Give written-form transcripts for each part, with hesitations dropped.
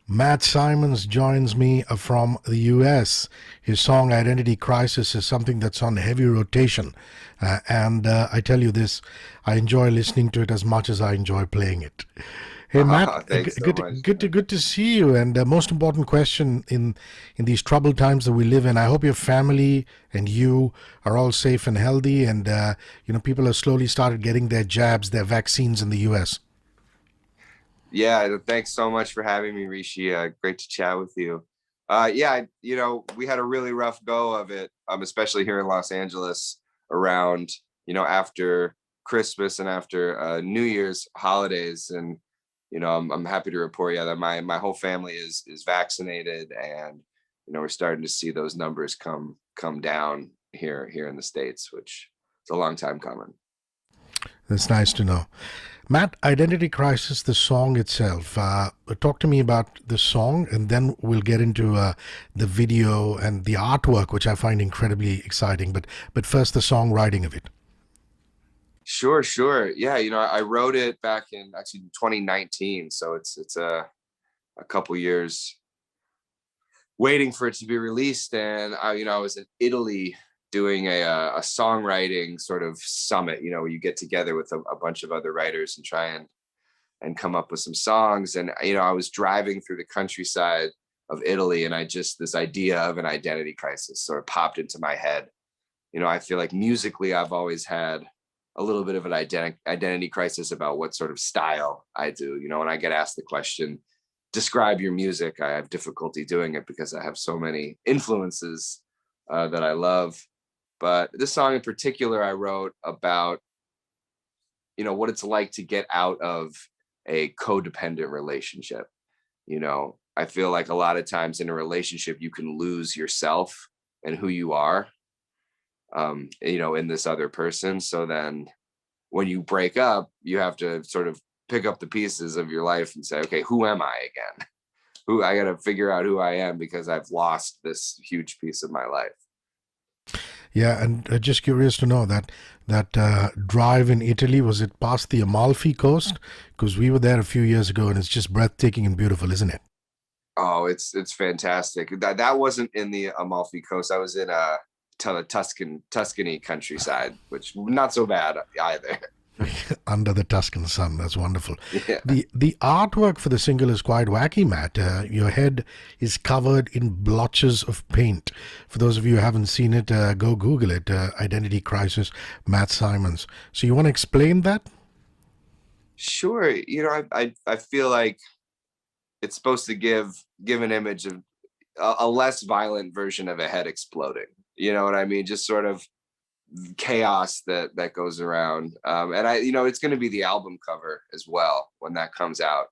Matt Simons joins me from the US. His song Identity Crisis is something that's on heavy rotation. And I tell you this, I enjoy listening to it as much as I enjoy playing it. Hey Matt, Thanks so much. good to see you. And most important question in these troubled times that we live in, I hope your family and you are all safe and healthy. And people have slowly started getting their jabs, their vaccines in the US. Yeah, thanks so much for having me, Rishi. Great to chat with you. We had a really rough go of it, especially here in Los Angeles around, after Christmas and after New Year's holidays. And, I'm happy to report, yeah, that my whole family is vaccinated, and, we're starting to see those numbers come down here in the States, which is a long time coming. That's nice to know. Matt, Identity Crisis, the song itself. Talk to me about the song, and then we'll get into the video and the artwork, which I find incredibly exciting. But first, the songwriting of it. Sure, sure. Yeah, I wrote it back in actually 2019, so it's a couple years waiting for it to be released. And I was in Italy doing a songwriting sort of summit, where you get together with a bunch of other writers and try and come up with some songs. And I was driving through the countryside of Italy, and this idea of an identity crisis sort of popped into my head. I feel like musically I've always had a little bit of an identity crisis about what sort of style I do. When I get asked the question, describe your music, I have difficulty doing it because I have so many influences that I love. But this song in particular, I wrote about, what it's like to get out of a codependent relationship. I feel like a lot of times in a relationship, you can lose yourself and who you are, in this other person. So then when you break up, you have to sort of pick up the pieces of your life and say, okay, who am I again? Who I got to figure out who I am, because I've lost this huge piece of my life. Yeah, and just curious to know that drive in Italy, was it past the Amalfi Coast? Because we were there a few years ago, and it's just breathtaking and beautiful, isn't it? Oh, it's fantastic. That wasn't in the Amalfi Coast. I was in Tuscany countryside, which not so bad either. Under the Tuscan sun. That's wonderful. Yeah. The artwork for the single is quite wacky, Matt. Your head is covered in blotches of paint. For those of you who haven't seen it, go Google it. Identity Crisis, Matt Simons. So you want to explain that? Sure. I feel like it's supposed to give an image of a less violent version of a head exploding. You know what I mean? Just sort of chaos that goes around. And it's going to be the album cover as well when that comes out.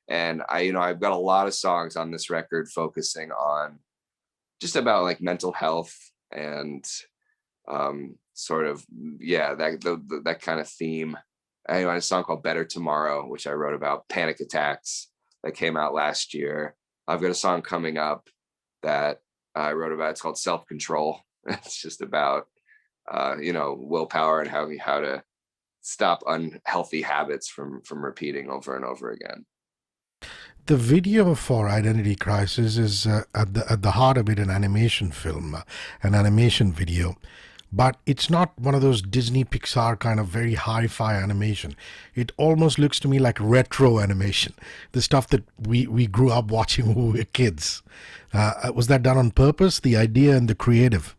And I've got a lot of songs on this record focusing on just about like mental health and sort of, yeah, that kind of theme. I had a song called Better Tomorrow, which I wrote about panic attacks that came out last year. I've got a song coming up that I wrote about. It's called Self Control. It's just about willpower and how to stop unhealthy habits from repeating over and over again. The video for Identity Crisis is at the heart of it an animation film, an animation video. But it's not one of those Disney Pixar kind of very hi-fi animation. It almost looks to me like retro animation, the stuff that we grew up watching when we were kids. Was that done on purpose, the idea and the creative?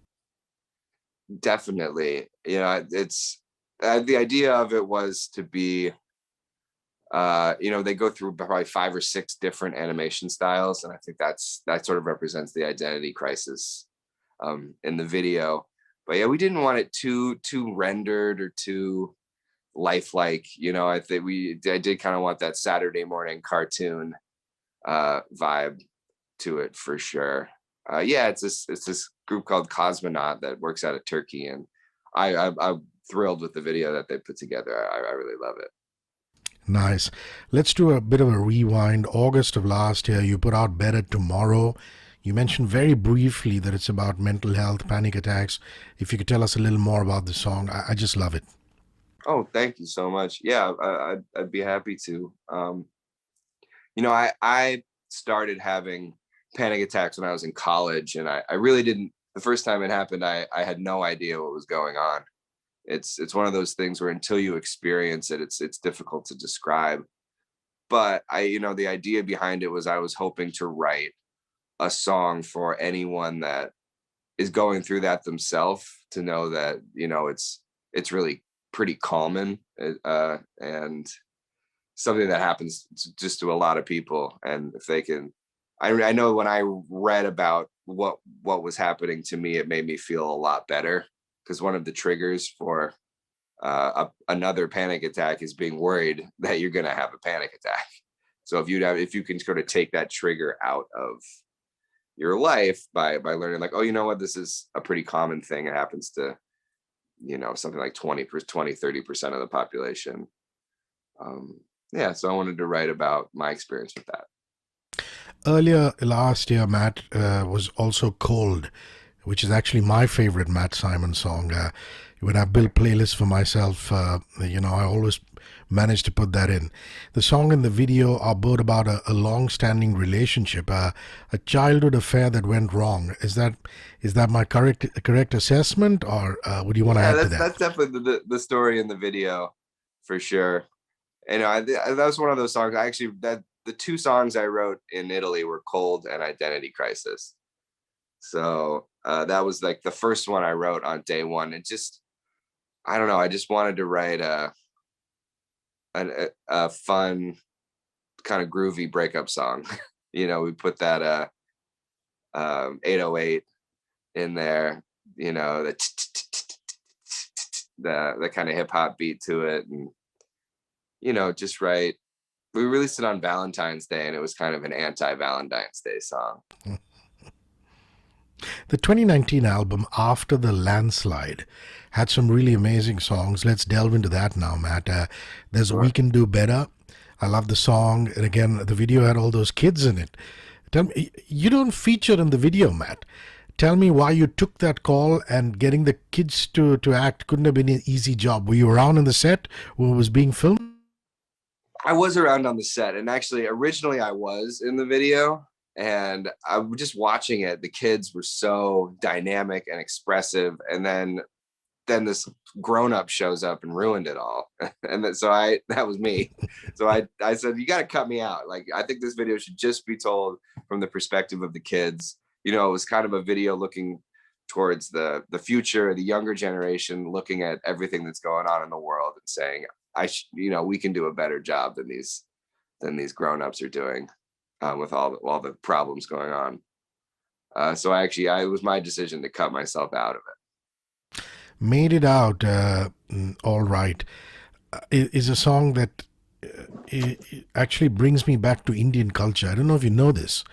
Definitely. It's the idea of it was to be they go through probably 5 or 6 different animation styles, and I think that sort of represents the identity crisis in the video. But yeah, we didn't want it too rendered or too lifelike. I think I did kind of want that Saturday morning cartoon vibe to it for sure. Yeah, it's this group called Cosmonaut that works out of Turkey, and I'm thrilled with the video that they put together. I really love it. Nice. Let's do a bit of a rewind. August of last year, you put out Better Tomorrow. You mentioned very briefly that it's about mental health, panic attacks. If you could tell us a little more about the song, I just love it. Oh, thank you so much. Yeah, I'd be happy to. I started having panic attacks when I was in college, and I really didn't. The first time it happened, I had no idea what was going on. It's one of those things where until you experience it, it's difficult to describe. But the idea behind it was I was hoping to write a song for anyone that is going through that themselves, to know that it's really pretty common, and something that happens just to a lot of people. And if they can, I know when I read about what was happening to me, it made me feel a lot better, because one of the triggers for another panic attack is being worried that you're going to have a panic attack. So if you can sort of take that trigger out of your life by learning, like, oh, you know what, this is a pretty common thing. It happens to, something like 30% of the population. Yeah, so I wanted to write about my experience with that. Earlier last year, Matt, was also Cold, which is actually my favorite Matt Simon song. When I build playlists for myself, I always manage to put that in. The song and the video are both about a long-standing relationship, a childhood affair that went wrong. Is that my correct assessment, or would you want to add to that? That's definitely the story in the video, for sure. That was one of those songs. The two songs I wrote in Italy were Cold and Identity Crisis. So that was like the first one I wrote on day one. And just, I don't know, I just wanted to write a fun, kind of groovy breakup song. We put that 808 in there, the kind of hip hop beat to it, and just write. We released it on Valentine's Day, and it was kind of an anti-Valentine's Day song. The 2019 album After the Landslide had some really amazing songs. Let's delve into that now, Matt. There's Sure. We Can Do Better. I love the song. And again, the video had all those kids in it. Tell me, you don't feature in the video, Matt. Tell me why you took that call, and getting the kids to act couldn't have been an easy job. Were you around in the set when it was being filmed? I was around on the set, and actually originally I was in the video, and I was just watching it. The kids were so dynamic and expressive, and then this grown-up shows up and ruined it all. And that was me. So I said, you got to cut me out. Like, I think this video should just be told from the perspective of the kids. It was kind of a video looking towards the future, the younger generation, looking at everything that's going on in the world and saying, we can do a better job than these grown-ups are doing, with all the problems going on. So it was my decision to cut myself out of it. Made It Out, All Right, is a song that it actually brings me back to Indian culture. I don't know if you know this,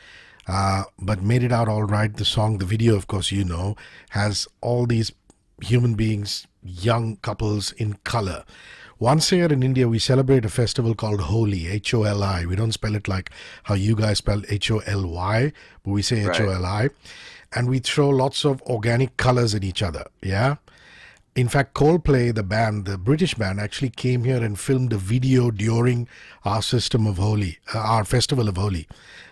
but Made It Out All Right, the song, the video, of course, has all these human beings, young couples in color. Once a year in India, we celebrate a festival called Holi, Holi. We don't spell it like how you guys spell Holy, but we say Right. Holi. And we throw lots of organic colors at each other. Yeah. In fact, Coldplay, the band, the British band, actually came here and filmed a video during our system of Holi, our festival of Holi.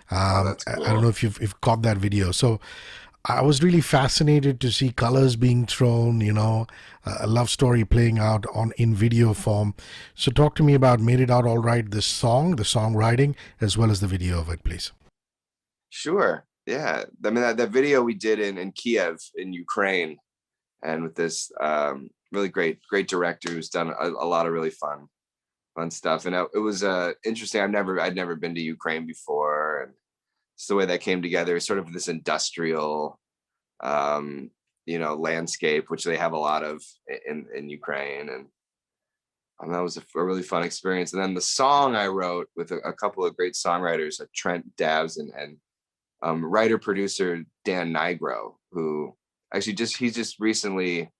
That's cool. I don't know if you've caught that video. So I was really fascinated to see colors being thrown, a love story playing out in video form. So talk to me about Made It Out All Right, the songwriting, as well as the video of it, please. Sure. Yeah. I mean, that video we did in Kiev, in Ukraine, and with this really great director who's done a lot of really fun stuff. And it was interesting. I'd never been to Ukraine before, and it's the way that came together. Sort of this industrial, landscape, which they have a lot of in Ukraine, and that was a really fun experience. And then the song I wrote with a couple of great songwriters, Trent Davs and writer producer Dan Nigro, who actually just recently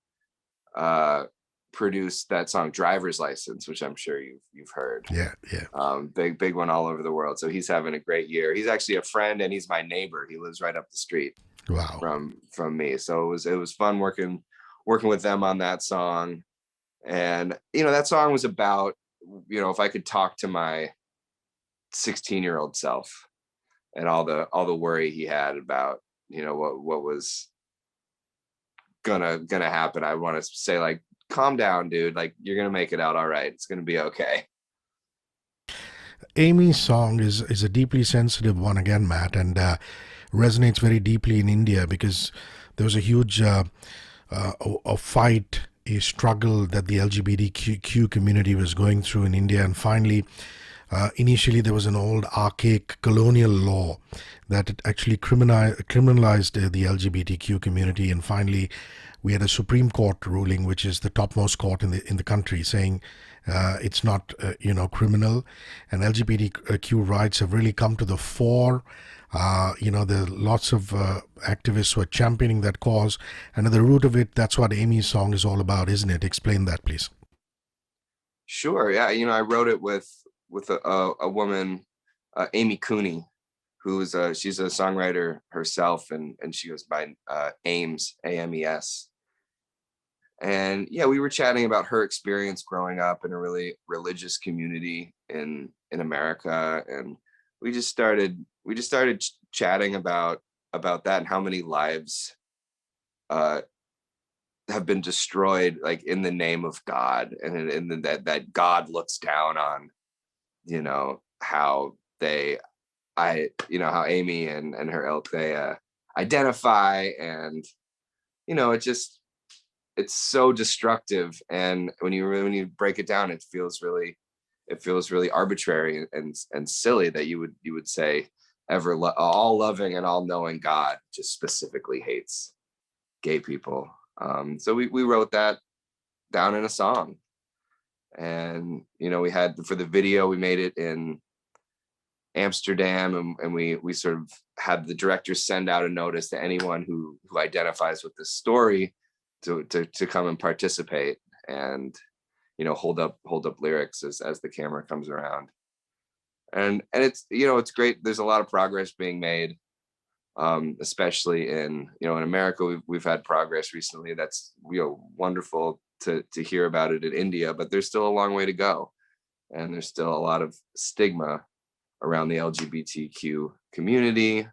produced that song Driver's License, which I'm sure you've heard. Yeah. Big one all over the world. So he's having a great year. He's actually a friend, and he's my neighbor. He lives right up the street. Wow. From me. So it was fun working with them on that song. And that song was about, if I could talk to my 16-year-old self, and all the worry he had about, you know, what was gonna happen. I want to say, like, calm down, dude. Like, you're gonna make it out all right. It's gonna be okay. Amy's song is a deeply sensitive one again, Matt, and resonates very deeply in India because there was a huge a fight, a struggle that the LGBTQ community was going through in India, and finally, initially there was an old archaic colonial law that it actually criminalized the LGBTQ community, and finally we had a Supreme Court ruling, which is the topmost court in the country, saying it's not criminal, and LGBTQ rights have really come to the fore. There are lots of activists who are championing that cause, and at the root of it, that's what Amy's song is all about, isn't it? Explain that, please. Sure. Yeah. I wrote it with a woman, Amy Cooney, who's she's a songwriter herself, and she goes by Ames, Ames. And yeah, we were chatting about her experience growing up in a really religious community in America, and we just started chatting about that and how many lives uh, have been destroyed, like, in the name of God, and that God looks down on, how how Amy and her ilk, they identify, and it just, it's so destructive. And when you break it down, it feels really arbitrary and silly that you would say all loving and all knowing God just specifically hates gay people. So we wrote that down in a song, and we had, for the video, we made it in Amsterdam, and we sort of had the director send out a notice to anyone who identifies with this story to come and participate, and hold up lyrics as the camera comes around. And it's, it's great. There's a lot of progress being made, especially in America. We've had progress recently that's wonderful to hear about it in India, but there's still a long way to go, and there's still a lot of stigma around the LGBTQ community,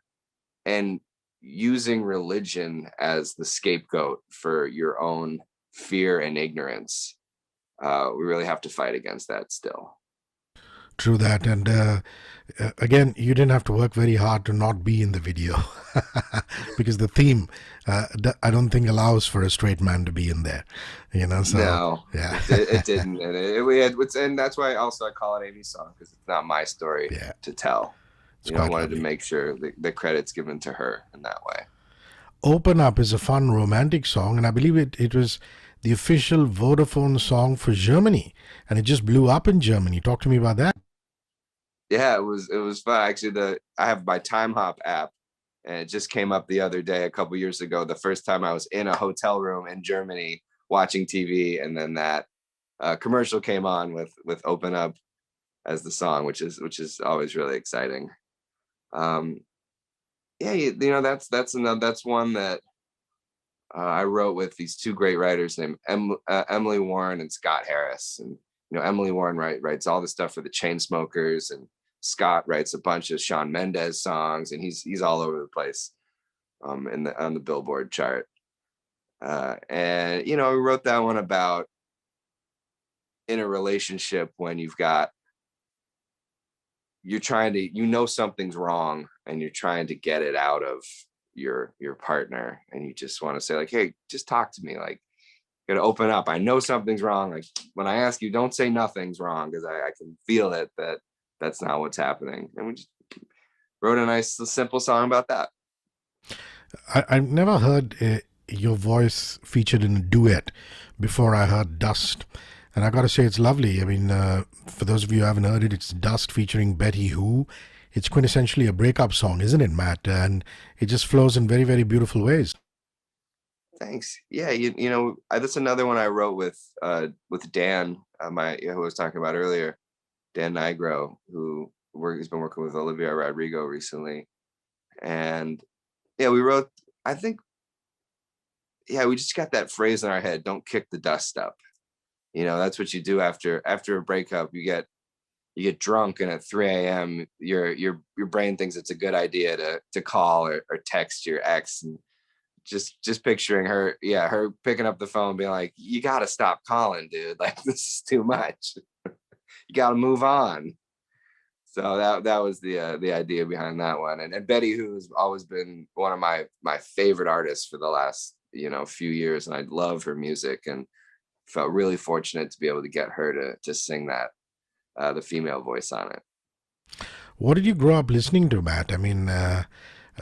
and using religion as the scapegoat for your own fear and ignorance. We really have to fight against that still. True that, and again, you didn't have to work very hard to not be in the video, because the theme, I don't think allows for a straight man to be in there. So No, yeah, it didn't, and we had, and that's why also I call it Amy's song, because it's not my story yeah, to tell. it's I quite wanted to lovely. make sure the credit's given to her in that way. Open Up is a fun romantic song, and I believe it was the official Vodafone song for Germany, and it just blew up in Germany. Talk to me about that. Yeah, it was fun. Actually, I have my Time Hop app, and it just came up the other day, a couple years ago, the first time I was in a hotel room in Germany watching TV, and then that commercial came on with Open Up as the song, which is always really exciting. Um, yeah, that's one that I wrote with these two great writers named Emily Warren and Scott Harris. And Emily Warren writes all the stuff for the Chainsmokers, and Scott writes a bunch of Shawn Mendes songs, and he's all over the place, on the Billboard chart. And we wrote that one about, in a relationship, when you're trying to, something's wrong, and you're trying to get it out of your partner, and you just want to say, like, hey, just talk to me, like, gotta open up. I know something's wrong. Like, when I ask you, don't say nothing's wrong, because I can feel it, that's not what's happening. And we just wrote a nice simple song about that. I've never heard your voice featured in a duet before. I heard Dust, and I got to say it's lovely. I mean, for those of you who haven't heard it, it's Dust featuring Betty Who. It's quintessentially a breakup song, isn't it, Matt? And it just flows in very, very beautiful ways. Thanks. Yeah, that's another one I wrote with Dan, who I was talking about earlier, Dan Nigro, who's been working with Olivia Rodrigo recently. And yeah, we wrote, I think, yeah, we just got that phrase in our head: don't kick the dust up. That's what you do after a breakup. You get you get drunk and at 3 a.m. your brain thinks it's a good idea to call or text your ex. And just picturing her, yeah, her picking up the phone being like, you got to stop calling, dude, like this is too much. You got to move on. So that was the idea behind that one. And Betty, who's always been one of my favorite artists for the last few years, and I love her music, and felt really fortunate to be able to get her to sing that, the female voice on it. What did you grow up listening to, Matt? I mean,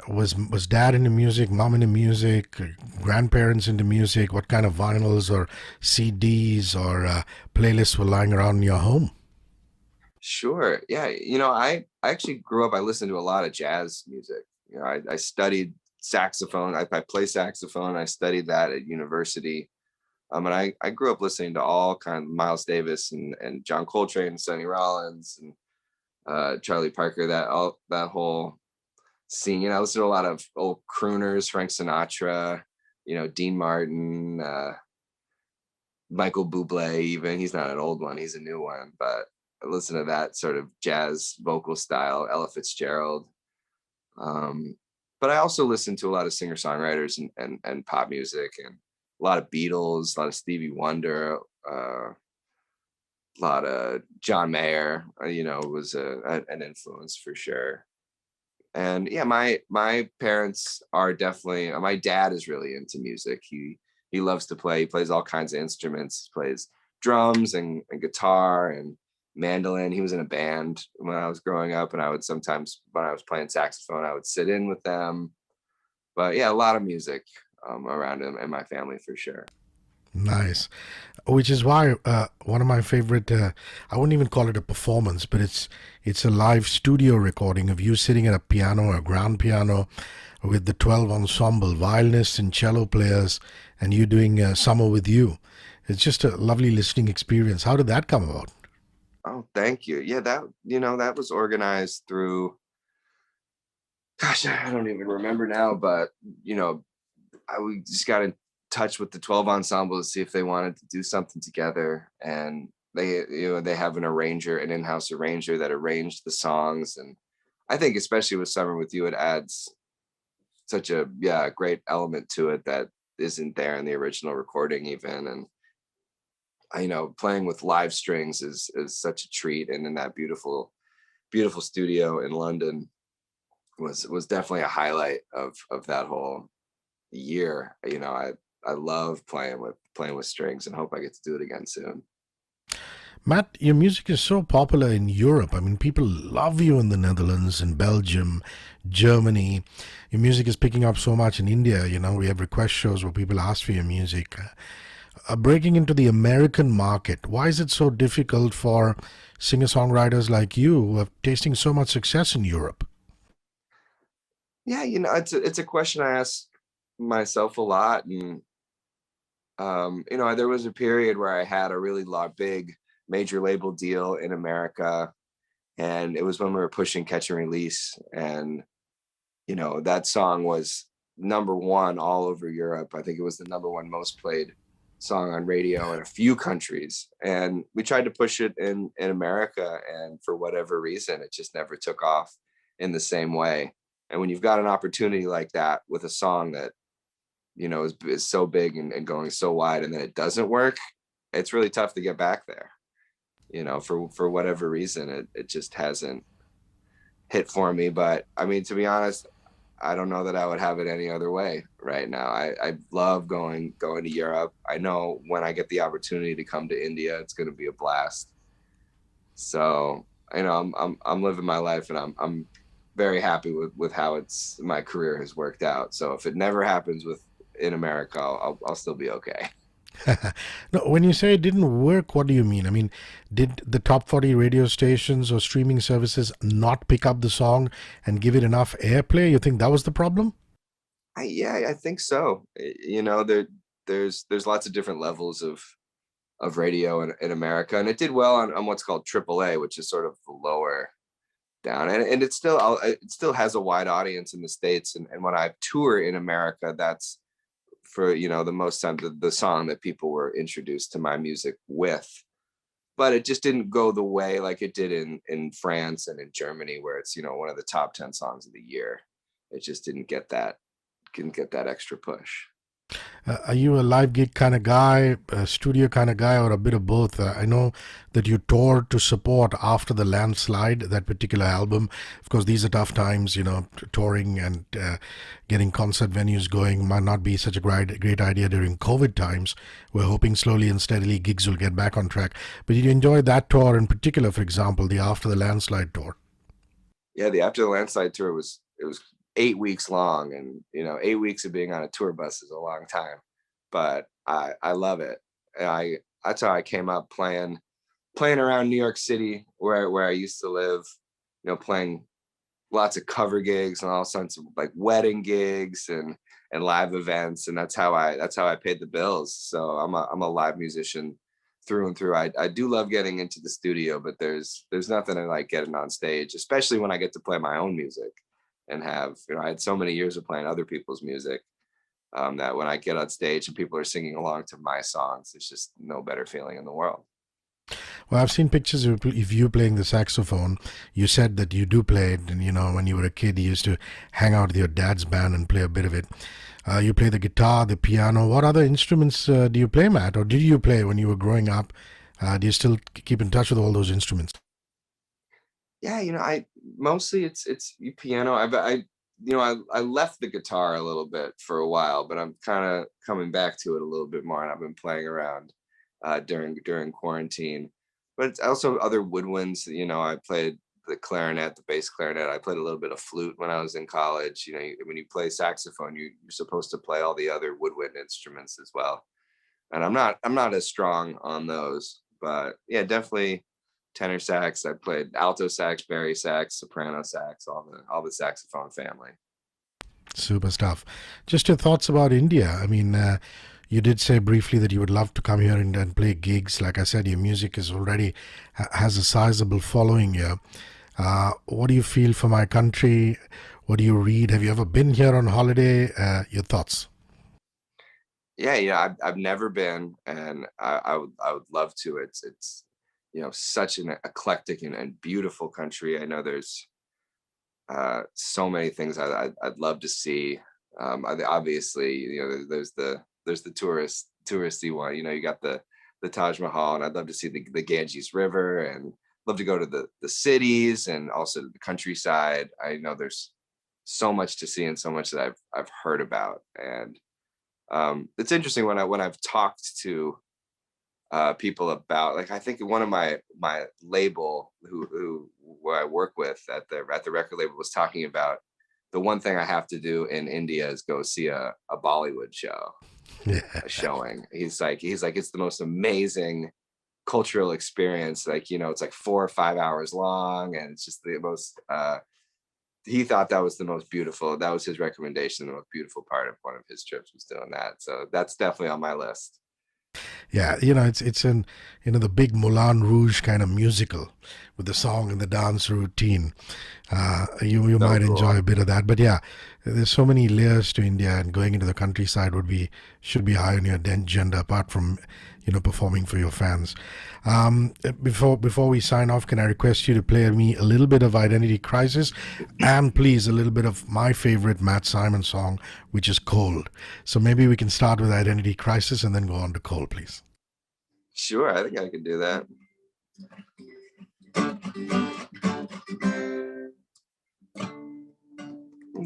was dad into music, mom into music, grandparents into music? What kind of vinyls or CDs or playlists were lying around in your home? Sure. Yeah. I actually grew up, I listened to a lot of jazz music. I studied saxophone. I play saxophone. I studied that at university. And I grew up listening to all kind of Miles Davis and John Coltrane and Sonny Rollins and Charlie Parker, that whole scene. I listened to a lot of old crooners, Frank Sinatra, Dean Martin, Michael Bublé. Even he's not an old one; he's a new one. But I listen to that sort of jazz vocal style, Ella Fitzgerald. Um, but I also listen to a lot of singer songwriters and pop music, and a lot of Beatles, a lot of Stevie Wonder, a lot of John Mayer. Was an influence for sure. And yeah, my parents are definitely. My dad is really into music. He loves to play. He plays all kinds of instruments. He plays drums and guitar and mandolin. He was in a band when I was growing up, and I would sometimes, when I was playing saxophone, I would sit in with them. But yeah, a lot of music around him and my family for sure. Nice. Which is why one of my favorite, I wouldn't even call it a performance, but it's a live studio recording of you sitting at a piano, a grand piano, with the 12 ensemble violinists and cello players, and you doing Summer with You. It's just a lovely listening experience. How did that come about? Oh, thank you. Yeah, that was organized through. Gosh, I don't even remember now, but we just got in touch with the 12 ensemble to see if they wanted to do something together. And they have an in-house arranger that arranged the songs. And I think especially with Summer with You, it adds such a great element to it that isn't there in the original recording even. And playing with live strings is such a treat. And in that beautiful studio in London was definitely a highlight of that whole year. I love playing with strings and hope I get to do it again soon. Matt, your music is so popular in Europe. I mean, people love you in the Netherlands, in Belgium, Germany. Your music is picking up so much in India. We have request shows where people ask for your music. Breaking into the American market, why is it so difficult for singer-songwriters like you who are tasting so much success in Europe? Yeah, it's a question I ask myself a lot. And there was a period where I had a really big major label deal in America, and it was when we were pushing Catch and Release, and that song was number one all over Europe. I think it was the number one most played song on radio in a few countries, and we tried to push it in America, and for whatever reason it just never took off in the same way. And when you've got an opportunity like that with a song that is so big and going so wide, and then it doesn't work, it's really tough to get back there. For whatever reason, it just hasn't hit for me. But I mean, to be honest, I don't know that I would have it any other way right now. I love going to Europe. I know when I get the opportunity to come to India, it's going to be a blast. So I'm living my life, and I'm very happy with how my career has worked out. So if it never happens in America, I'll still be okay. No, when you say it didn't work, what do you mean? I mean, did the top 40 radio stations or streaming services not pick up the song and give it enough airplay? You think that was the problem? I think so. There's lots of different levels of radio in America, and it did well on what's called AAA, which is sort of the lower down, and it still has a wide audience in the States. And when I tour in America, that's for the most time the song that people were introduced to my music with. but it just didn't go the way like it did in France and in Germany, where it's, you know, one of the top 10 songs of the year. It just didn't get that extra push. Are you a live gig kind of guy, a studio kind of guy, or a bit of both? I know that you toured to support After the Landslide, that particular album. Of course, these are tough times, you know, touring and getting concert venues going might not be such a great idea during COVID times. We're hoping slowly and steadily gigs will get back on track. But did you enjoy that tour in particular, for example, the After the Landslide tour? Yeah, the After the Landslide tour was 8 weeks long, and you know, 8 weeks of being on a tour bus is a long time, but I love it. And that's how I came up playing around New York City, where I used to live. You know, playing lots of cover gigs and all sorts of like wedding gigs and live events, and that's how I paid the bills. So I'm a live musician through and through. I do love getting into the studio, but there's nothing like getting on stage, especially when I get to play my own music and have, you know, I had so many years of playing other people's music, that when I get on stage and people are singing along to my songs, it's just no better feeling in the world. Well, I've seen pictures of you playing the saxophone. You said that you do play it, and you know, when you were a kid, you used to hang out with your dad's band and play a bit of it. You play the guitar, the piano. What other instruments do you play, Matt, or did you play when you were growing up? Do you still keep in touch with all those instruments? Yeah, you know, I mostly it's piano. I you know, I left the guitar a little bit for a while, but I'm kind of coming back to it a little bit more, and I've been playing around during quarantine. But it's also other woodwinds. You know, I played the clarinet, the bass clarinet. I played a little bit of flute when I was in college. You know, when you play saxophone, you're supposed to play all the other woodwind instruments as well. And I'm not as strong on those, but yeah, definitely tenor sax. I played alto sax, bari sax, soprano sax, all the saxophone family. Super stuff. Just your thoughts about India. I mean, you did say briefly that you would love to come here and play gigs. Like I said, your music is already has a sizable following here. What do you feel for my country? What do you read? Have you ever been here on holiday? Your thoughts? Yeah, yeah, I've never been, and I would love to. It's you know, such an eclectic and beautiful country. I know there's so many things I'd love to see. Obviously, you know, there's the touristy one. You know, you got the Taj Mahal, and I'd love to see the Ganges River, and love to go to the cities and also the countryside. I know there's so much to see and so much that I've heard about, and it's interesting when I've talked to people about, like, I think one of my label where I work with at the record label was talking about the one thing I have to do in India is go see a Bollywood show, Yeah. a showing. He's like it's the most amazing cultural experience. Like, you know, it's like 4 or 5 hours long, and it's just the most. He thought that was the most beautiful. That was his recommendation. The most beautiful part of one of his trips was doing that. So that's definitely on my list. Yeah, you know, it's an you know the big Moulin Rouge kind of musical with the song and the dance routine. You So might enjoy cool. a bit of that, but yeah, there's so many layers to India, and going into the countryside should be high on your agenda apart from performing for your fans. Before we sign off, can I request you to play me a little bit of Identity Crisis, and please a little bit of my favorite Matt Simon song, which is Cold. So maybe we can start with Identity Crisis and then go on to Cold, please. Sure, I think I can do that.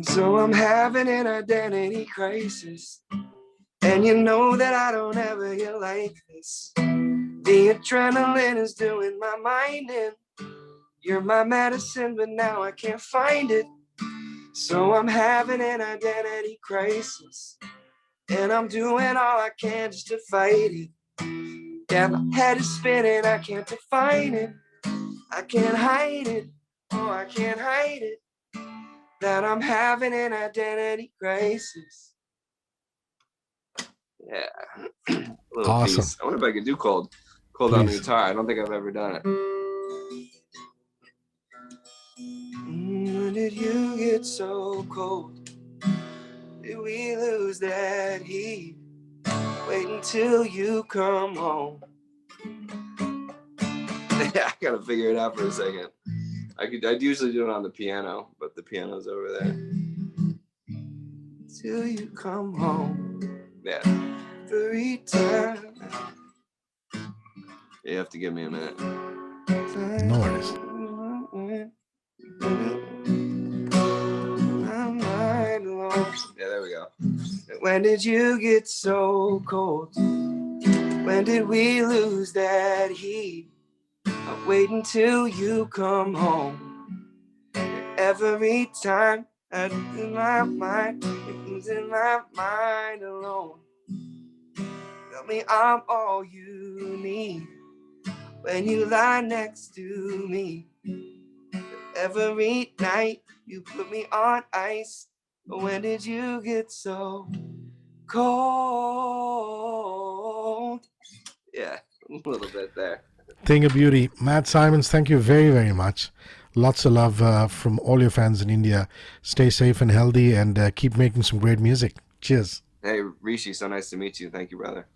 So I'm having an identity crisis, and you know that I don't ever get like this. The adrenaline is doing my mind in. You're my medicine, but now I can't find it. So I'm having an identity crisis, and I'm doing all I can just to fight it. Yeah, my head is spinning, I can't define it. I can't hide it, oh, I can't hide it, that I'm having an identity crisis. Yeah, a little Awesome. piece. I wonder if I could do cold on the Please. guitar. I don't think I've ever done it. When did you get so cold? Did we lose that heat? Wait until you come home. Yeah, I gotta figure it out for a second. I'd usually do it on the piano, but the piano's over there. Till you come home. Yeah. Every time. You have to give me a minute. No worries. Yeah, there we go. When did you get so cold? When did we lose that heat? I wait until you come home. Every time I in my mind, it's in my mind alone. Tell me I'm all you need when you lie next to me. Every night you put me on ice. When did you get so cold? Yeah, a little bit there. Thing of beauty. Matt Simons, thank you very, very much. Lots of love from all your fans in India. Stay safe and healthy and keep making some great music. Cheers. Hey, Rishi, so nice to meet you. Thank you, brother.